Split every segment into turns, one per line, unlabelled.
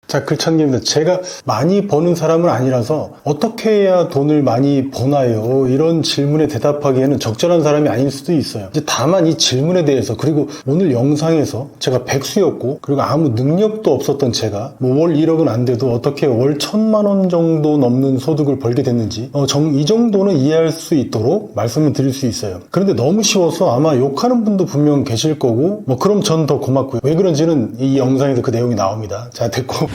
자, 글찬기입니다. 제가 많이 버는 사람은 아니라서 어떻게 해야 돈을 많이 버나요? 이런 질문에 대답하기에는 적절한 사람이 아닐 수도 있어요. 이제 다만 이 질문에 대해서, 그리고 오늘 영상에서 제가 백수였고 그리고 아무 능력도 없었던 제가 뭐 월 1억은 안 돼도 어떻게 월 1,000만 원 정도 넘는 소득을 벌게 됐는지 이 정도는 이해할 수 있도록 말씀을 드릴 수 있어요. 그런데 너무 쉬워서 아마 욕하는 분도 분명 계실 거고 그럼 전 더 고맙고요. 왜 그런지는 이 영상에서 그 내용이 나옵니다. 자, 됐고.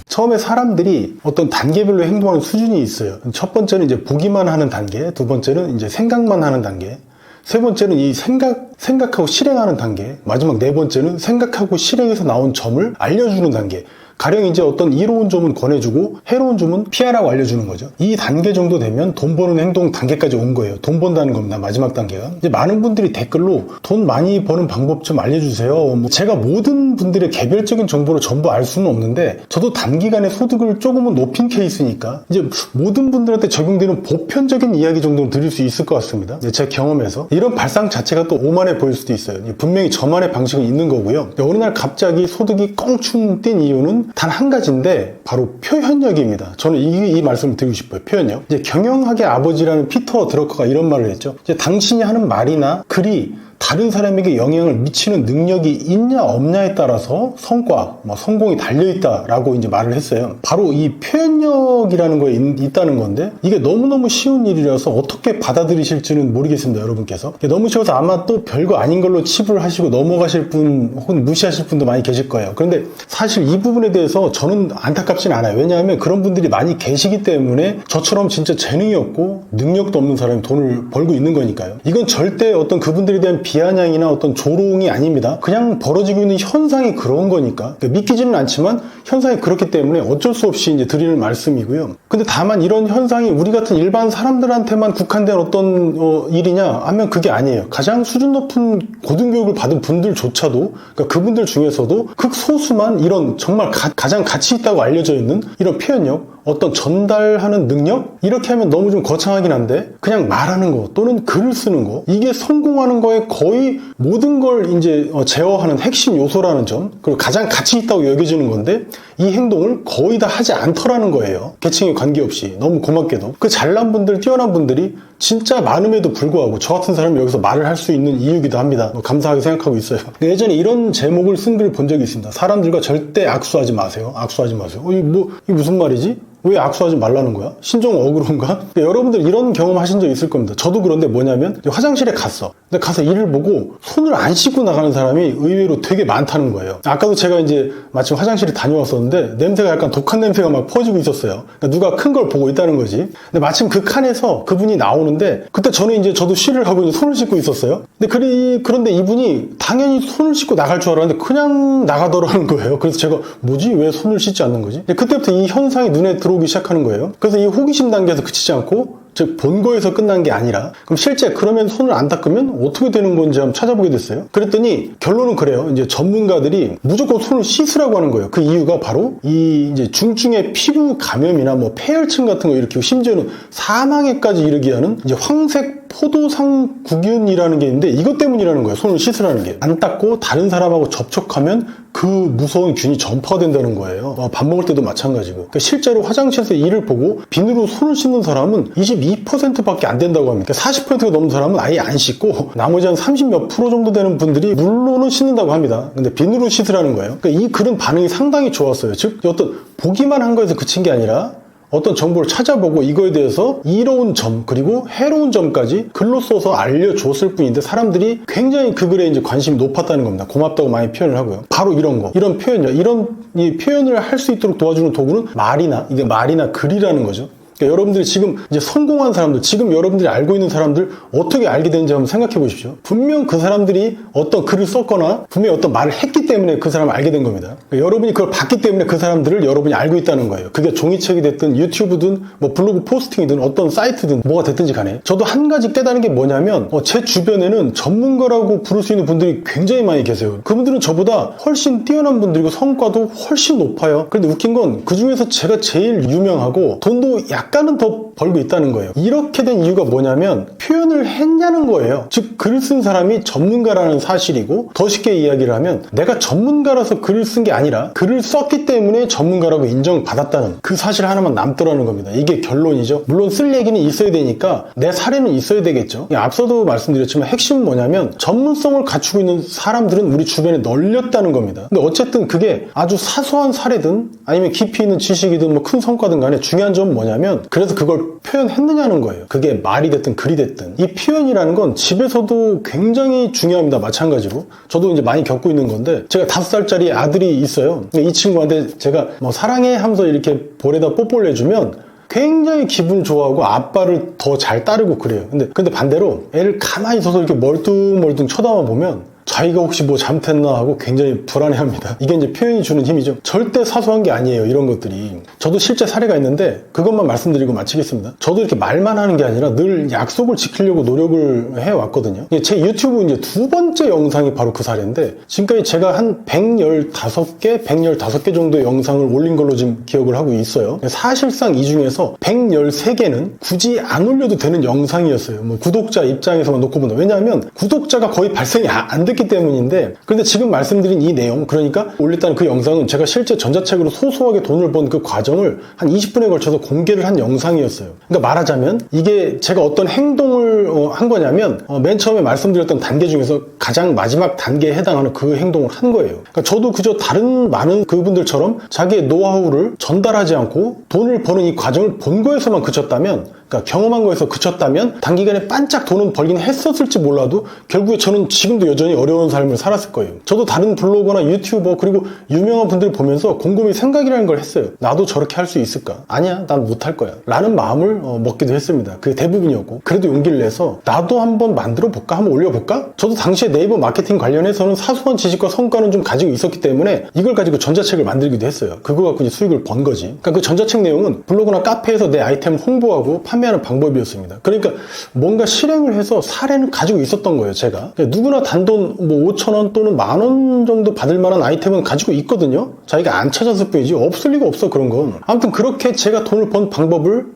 처음에 사람들이 어떤 단계별로 행동하는 수준이 있어요. 첫 번째는 이제 보기만 하는 단계, 두 번째는 이제 생각만 하는 단계, 세 번째는 이 생각하고 실행하는 단계, 마지막 네 번째는 생각하고 실행해서 나온 점을 알려주는 단계. 가령 이제 어떤 이로운 점은 권해주고 해로운 점은 피하라고 알려주는 거죠. 이 단계 정도 되면 돈 버는 행동 단계까지 온 거예요. 돈 번다는 겁니다. 마지막 단계가. 이제 많은 분들이 댓글로 돈 많이 버는 방법 좀 알려주세요. 제가 모든 분들의 개별적인 정보를 전부 알 수는 없는데 저도 단기간에 소득을 조금은 높인 케이스니까 이제 모든 분들한테 적용되는 보편적인 이야기 정도는 드릴 수 있을 것 같습니다. 제 경험에서. 이런 발상 자체가 또 오만해 보일 수도 있어요. 분명히 저만의 방식은 있는 거고요. 어느 날 갑자기 소득이 껑충 뛴 이유는 단 한 가지인데 바로 표현력입니다. 저는 이 말씀을 드리고 싶어요. 표현력. 이제 경영학의 아버지라는 피터 드러커가 이런 말을 했죠. 이제 당신이 하는 말이나 글이 다른 사람에게 영향을 미치는 능력이 있냐 없냐에 따라서 성과, 성공이 달려있다라고 이제 말을 했어요. 바로 이 표현력이라는 거에 있다는 건데 이게 너무너무 쉬운 일이라서 어떻게 받아들이실지는 모르겠습니다. 여러분께서. 너무 쉬워서 아마 또 별거 아닌 걸로 치부를 하시고 넘어가실 분 혹은 무시하실 분도 많이 계실 거예요. 그런데 사실 이 부분에 대해서 저는 안타깝진 않아요. 왜냐하면 그런 분들이 많이 계시기 때문에 저처럼 진짜 재능이 없고 능력도 없는 사람이 돈을 벌고 있는 거니까요. 이건 절대 어떤 그분들에 대한 비아냥이나 어떤 조롱이 아닙니다. 그냥 벌어지고 있는 현상이 그런 거니까. 믿기지는 않지만 현상이 그렇기 때문에 어쩔 수 없이 이제 드리는 말씀이고요. 근데 다만 이런 현상이 우리 같은 일반 사람들한테만 국한된 어떤 일이냐 하면 그게 아니에요. 가장 수준 높은 고등교육을 받은 분들조차도, 그러니까 그분들 중에서도 극소수만 이런 정말 가장 가치 있다고 알려져 있는 이런 표현력, 어떤 전달하는 능력? 이렇게 하면 너무 좀 거창하긴 한데 그냥 말하는 거 또는 글을 쓰는 거, 이게 성공하는 거에 거의 모든 걸 이제 제어하는 핵심 요소라는 점, 그리고 가장 가치 있다고 여겨지는 건데 이 행동을 거의 다 하지 않더라는 거예요. 계층에 관계없이. 너무 고맙게도 그 잘난 분들, 뛰어난 분들이 진짜 많음에도 불구하고 저 같은 사람이 여기서 말을 할 수 있는 이유기도 합니다. 감사하게 생각하고 있어요. 예전에 이런 제목을 쓴 글을 본 적이 있습니다. 사람들과 절대 악수하지 마세요. 악수하지 마세요. 이게 무슨 말이지? 왜 악수하지 말라는 거야? 신종 어그로인가? 그러니까 여러분들 이런 경험 하신 적 있을 겁니다. 저도 그런데 뭐냐면 화장실에 갔어. 근데 가서 일을 보고 손을 안 씻고 나가는 사람이 의외로 되게 많다는 거예요. 아까도 제가 이제 마침 화장실에 다녀왔었는데 냄새가 약간 독한 냄새가 막 퍼지고 있었어요. 그러니까 누가 큰 걸 보고 있다는 거지. 근데 마침 그 칸에서 그분이 나오는데 그때 저는 이제 저도 쉬를 하고 이제 손을 씻고 있었어요. 그런데 이분이 당연히 손을 씻고 나갈 줄 알았는데 그냥 나가더라는 거예요. 그래서 제가 뭐지? 왜 손을 씻지 않는 거지? 그때부터 이 현상이 눈에 들어오기 시작하는 거예요. 그래서 이 호기심 단계에서 그치지 않고 즉 본거에서 끝난 게 아니라 그럼 실제 그러면 손을 안 닦으면 어떻게 되는 건지 한번 찾아보게 됐어요. 그랬더니 결론은 그래요. 이제 전문가들이 무조건 손을 씻으라고 하는 거예요. 그 이유가 바로 이 이제 중증의 피부 감염이나 폐혈증 같은 거 일으키고 심지어는 사망에까지 이르게 하는 이제 황색 포도상구균이라는 게 있는데 이것 때문이라는 거예요. 손을 씻으라는 게. 안 닦고 다른 사람하고 접촉하면 그 무서운 균이 전파가 된다는 거예요. 밥 먹을 때도 마찬가지고. 그러니까 실제로 화장실에서 일을 보고 비누로 손을 씻는 사람은 22%밖에 안 된다고 합니다. 그러니까 40%가 넘는 사람은 아예 안 씻고 나머지 한 30몇 프로 정도 되는 분들이 물로는 씻는다고 합니다. 근데 비누로 씻으라는 거예요. 그러니까 이 글은 반응이 상당히 좋았어요. 즉 어떤 보기만 한 거에서 그친 게 아니라 어떤 정보를 찾아보고 이거에 대해서 이로운 점 그리고 해로운 점까지 글로 써서 알려줬을 뿐인데 사람들이 굉장히 그 글에 이제 관심이 높았다는 겁니다. 고맙다고 많이 표현을 하고요. 바로 이런 거, 이런 표현이요. 이런 이 표현을 할 수 있도록 도와주는 도구는 말이나 글이라는 거죠. 그러니까 여러분들이 지금 이제 성공한 사람들, 지금 여러분들이 알고 있는 사람들 어떻게 알게 되는지 한번 생각해 보십시오. 분명 그 사람들이 어떤 글을 썼거나 분명히 어떤 말을 했기 때문에 그 사람을 알게 된 겁니다. 그러니까 여러분이 그걸 봤기 때문에 그 사람들을 여러분이 알고 있다는 거예요. 그게 종이책이 됐든 유튜브든 블로그 포스팅이든 어떤 사이트든 뭐가 됐든지 간에. 저도 한 가지 깨달은 게 뭐냐면 제 주변에는 전문가라고 부를 수 있는 분들이 굉장히 많이 계세요. 그분들은 저보다 훨씬 뛰어난 분들이고 성과도 훨씬 높아요. 그런데 웃긴 건 그 중에서 제가 제일 유명하고 돈도 약간은 더 벌고 있다는 거예요. 이렇게 된 이유가 뭐냐면 표현을 했냐는 거예요. 즉 글을 쓴 사람이 전문가라는 사실이고, 더 쉽게 이야기를 하면 내가 전문가라서 글을 쓴 게 아니라 글을 썼기 때문에 전문가라고 인정받았다는 그 사실 하나만 남더라는 겁니다. 이게 결론이죠. 물론 쓸 얘기는 있어야 되니까 내 사례는 있어야 되겠죠. 앞서도 말씀드렸지만 핵심은 뭐냐면 전문성을 갖추고 있는 사람들은 우리 주변에 널렸다는 겁니다. 근데 어쨌든 그게 아주 사소한 사례든 아니면 깊이 있는 지식이든 뭐 큰 성과든 간에 중요한 점은 뭐냐면 그래서 그걸 표현했느냐는 거예요. 그게 말이 됐든 글이 됐든. 이 표현이라는 건 집에서도 굉장히 중요합니다. 마찬가지로. 저도 이제 많이 겪고 있는 건데, 제가 5살짜리 아들이 있어요. 이 친구한테 제가 뭐 사랑해 하면서 이렇게 볼에다 뽀뽀를 해주면 굉장히 기분 좋아하고 아빠를 더 잘 따르고 그래요. 근데 반대로 애를 가만히 있어서 이렇게 멀뚱멀뚱 쳐다만 보면 자기가 혹시 뭐 잘못했나 하고 굉장히 불안해합니다. 이게 이제 표현이 주는 힘이죠. 절대 사소한 게 아니에요, 이런 것들이. 저도 실제 사례가 있는데 그것만 말씀드리고 마치겠습니다. 저도 이렇게 말만 하는 게 아니라 늘 약속을 지키려고 노력을 해왔거든요. 제 유튜브 이제 2번째 영상이 바로 그 사례인데, 지금까지 제가 한 115개 정도의 영상을 올린 걸로 지금 기억을 하고 있어요. 사실상 이 중에서 113개는 굳이 안 올려도 되는 영상이었어요. 뭐 구독자 입장에서만 놓고 본다. 왜냐하면 구독자가 거의 발생이 안 됐기 때문인데, 그런데 지금 말씀드린 이 내용, 그러니까 올렸다는 그 영상은 제가 실제 전자책으로 소소하게 돈을 번 그 과정을 한 20분에 걸쳐서 공개를 한 영상이었어요. 그러니까 말하자면 이게 제가 어떤 행동을 한 거냐면 맨 처음에 말씀드렸던 단계 중에서 가장 마지막 단계에 해당하는 그 행동을 한 거예요. 그러니까 저도 그저 다른 많은 그분들처럼 자기의 노하우를 전달하지 않고 돈을 버는 이 과정을 본 거에서만 그쳤다면, 그러니까 경험한 거에서 그쳤다면 단기간에 반짝 돈은 벌긴 했었을지 몰라도 결국에 저는 지금도 여전히 어려운 삶을 살았을 거예요. 저도 다른 블로거나 유튜버 그리고 유명한 분들 보면서 곰곰이 생각이라는 걸 했어요. 나도 저렇게 할 수 있을까? 아니야, 난 못할 거야 라는 마음을 먹기도 했습니다. 그게 대부분이었고, 그래도 용기를 내서 나도 한번 만들어 볼까? 한번 올려볼까? 저도 당시에 네이버 마케팅 관련해서는 사소한 지식과 성과는 좀 가지고 있었기 때문에 이걸 가지고 전자책을 만들기도 했어요. 그거 갖고 이제 수익을 번 거지. 그러니까 그 전자책 내용은 블로그나 카페에서 내 아이템을 홍보하고 판매하는 방법이었습니다. 그러니까 뭔가 실행을 해서 사례를 가지고 있었던 거예요, 제가. 그러니까 누구나 단돈 뭐 5,000원 또는 10,000원 정도 받을 만한 아이템은 가지고 있거든요. 자기가 안 찾았을 뿐이지 없을 리가 없어, 그런 건. 아무튼 그렇게 제가 돈을 번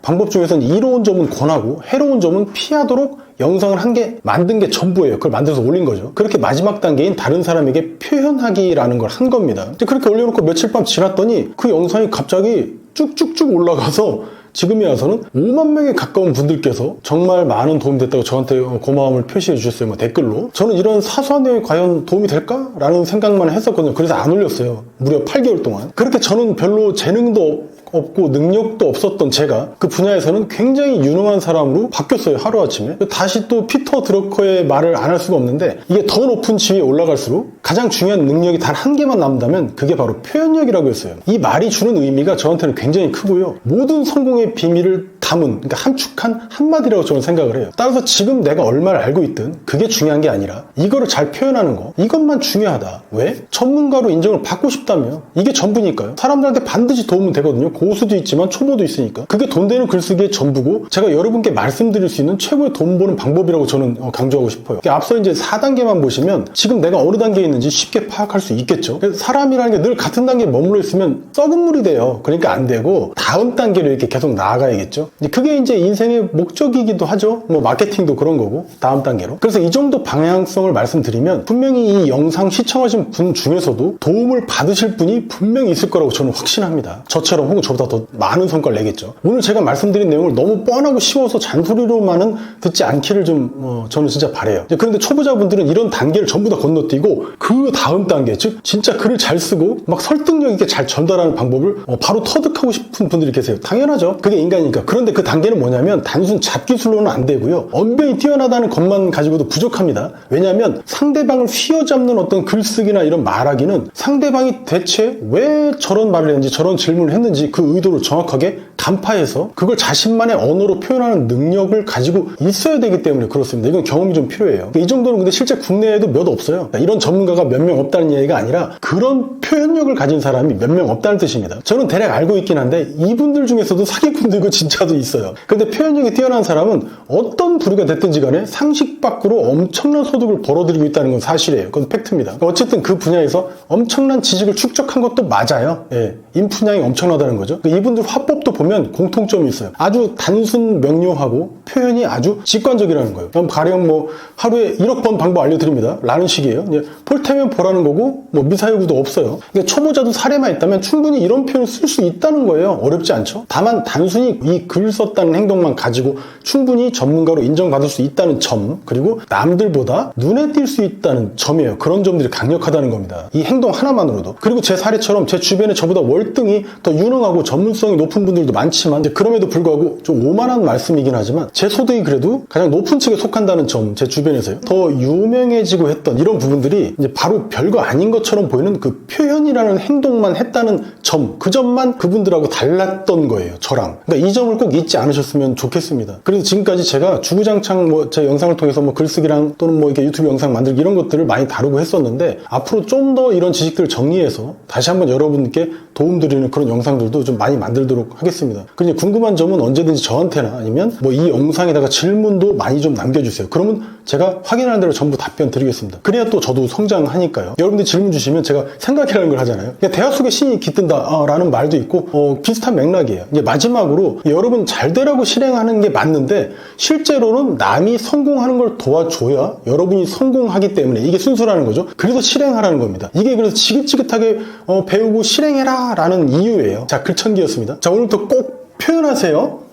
방법 중에서는 이로운 점은 권하고 해로운 점은 피하도록 영상을 만든 게 전부예요. 그걸 만들어서 올린 거죠. 그렇게 마지막 단계인 다른 사람에게 표현하기라는 걸 한 겁니다. 그렇게 올려놓고 며칠 밤 지났더니 그 영상이 갑자기 쭉쭉쭉 올라가서 지금에 와서는 5만 명에 가까운 분들께서 정말 많은 도움이 됐다고 저한테 고마움을 표시해 주셨어요. 뭐 댓글로. 저는 이런 사소한 내용이 과연 도움이 될까? 라는 생각만 했었거든요. 그래서 안 올렸어요. 무려 8개월 동안. 그렇게 저는 별로 재능도 없고 능력도 없었던 제가 그 분야에서는 굉장히 유능한 사람으로 바뀌었어요, 하루아침에. 다시 또 피터 드러커의 말을 안 할 수가 없는데, 이게 더 높은 지위에 올라갈수록 가장 중요한 능력이 단 한 개만 남는다면 그게 바로 표현력이라고 했어요. 이 말이 주는 의미가 저한테는 굉장히 크고요. 모든 성공의 비밀을 담은, 그러니까 함축한 한마디라고 저는 생각을 해요. 따라서 지금 내가 얼마를 알고 있든 그게 중요한 게 아니라 이거를 잘 표현하는 거, 이것만 중요하다. 왜? 전문가로 인정을 받고 싶다면 이게 전부니까요. 사람들한테 반드시 도움은 되거든요. 고수도 있지만 초보도 있으니까. 그게 돈 되는 글쓰기의 전부고, 제가 여러분께 말씀드릴 수 있는 최고의 돈 버는 방법이라고 저는 강조하고 싶어요. 앞서 이제 4단계만 보시면 지금 내가 어느 단계에 있는지 쉽게 파악할 수 있겠죠. 그래서 사람이라는 게 늘 같은 단계에 머물러 있으면 썩은 물이 돼요. 그러니까 안 되고 다음 단계로 이렇게 계속 나아가야겠죠. 그게 이제 인생의 목적이기도 하죠. 뭐 마케팅도 그런 거고, 다음 단계로. 그래서 이 정도 방향성을 말씀드리면 분명히 이 영상 시청하신 분 중에서도 도움을 받으실 분이 분명히 있을 거라고 저는 확신합니다. 저처럼 혹은 저보다 더 많은 성과를 내겠죠. 오늘 제가 말씀드린 내용을 너무 뻔하고 쉬워서 잔소리로만은 듣지 않기를 좀 저는 진짜 바래요. 그런데 초보자분들은 이런 단계를 전부 다 건너뛰고 그 다음 단계, 즉 진짜 글을 잘 쓰고 막 설득력 있게 잘 전달하는 방법을 바로 터득하고 싶은 분들이 계세요. 당연하죠. 그게 인간이니까. 그런데 그 단계는 뭐냐면 단순 잡기술로는 안 되고요. 언변이 뛰어나다는 것만 가지고도 부족합니다. 왜냐하면 상대방을 휘어잡는 어떤 글쓰기나 이런 말하기는 상대방이 대체 왜 저런 말을 했는지 저런 질문을 했는지 그 의도를 정확하게 간파해서 그걸 자신만의 언어로 표현하는 능력을 가지고 있어야 되기 때문에 그렇습니다. 이건 경험이 좀 필요해요. 이 정도는 근데 실제 국내에도 몇 없어요. 이런 전문가가 몇 명 없다는 얘기가 아니라 그런 표현력을 가진 사람이 몇 명 없다는 뜻입니다. 저는 대략 알고 있긴 한데 이분들 중에서도 사기꾼도 있고 진짜도 사람도 있어요. 근데 표현력이 뛰어난 사람은 어떤 부류가 됐든지 간에 상식 밖으로 엄청난 소득을 벌어들이고 있다는 건 사실이에요. 그건 팩트입니다. 어쨌든 그 분야에서 엄청난 지식을 축적한 것도 맞아요. 예, 인풋량이 엄청나다는 거죠. 이분들 화법도 보면 공통점이 있어요. 아주 단순 명료하고 표현이 아주 직관적이라는 거예요. 그럼 가령 뭐 하루에 1억 번 방법 알려드립니다 라는 식이에요. 이제 폴테면 보라는 거고 뭐 미사여구도 없어요. 그러니까 초보자도 사례만 있다면 충분히 이런 표현을 쓸 수 있다는 거예요. 어렵지 않죠? 다만 단순히 이 글 썼다는 행동만 가지고 충분히 전문가로 인정받을 수 있다는 점, 그리고 남들보다 눈에 띌 수 있다는 점이에요. 그런 점들이 강력하다는 겁니다. 이 행동 하나만으로도. 그리고 제 사례처럼 제 주변에 저보다 월등히 더 유능하고 전문성이 높은 분들도 많지만 그럼에도 불구하고 좀 오만한 말씀이긴 하지만 제 소득이 그래도 가장 높은 층에 속한다는 점, 제 주변에서요. 더 유명해지고 했던 이런 부분들이 이제 바로 별거 아닌 것처럼 보이는 그 표현이라는 행동만 했다는 점, 그 점만 그분들하고 달랐던 거예요. 저랑. 그러니까 이 점을 꼭 잊지 않으셨으면 좋겠습니다. 그래서 지금까지 제가 주구장창 뭐 제 영상을 통해서 뭐 글쓰기랑 또는 뭐 이렇게 유튜브 영상 만들기 이런 것들을 많이 다루고 했었는데 앞으로 좀 더 이런 지식들을 정리해서 다시 한번 여러분께 도움드리는 그런 영상들도 좀 많이 만들도록 하겠습니다. 그냥 궁금한 점은 언제든지 저한테나 아니면 뭐 이 영상에다가 질문도 많이 좀 남겨주세요. 그러면 제가 확인하는 대로 전부 답변 드리겠습니다. 그래야 또 저도 성장하니까요. 여러분들 질문 주시면 제가 생각이라는 걸 하잖아요. 그러니까 대화 속에 신이 깃든다 라는 말도 있고 비슷한 맥락이에요. 이제 마지막으로 여러분 잘 되라고 실행하는 게 맞는데 실제로는 남이 성공하는 걸 도와줘야 여러분이 성공하기 때문에 이게 순수라는 거죠. 그래서 실행하라는 겁니다. 이게 그래서 지긋지긋하게 배우고 실행해라 라는 이유예요. 자, 글천기였습니다. 자, 오늘부터 꼭 표현하세요.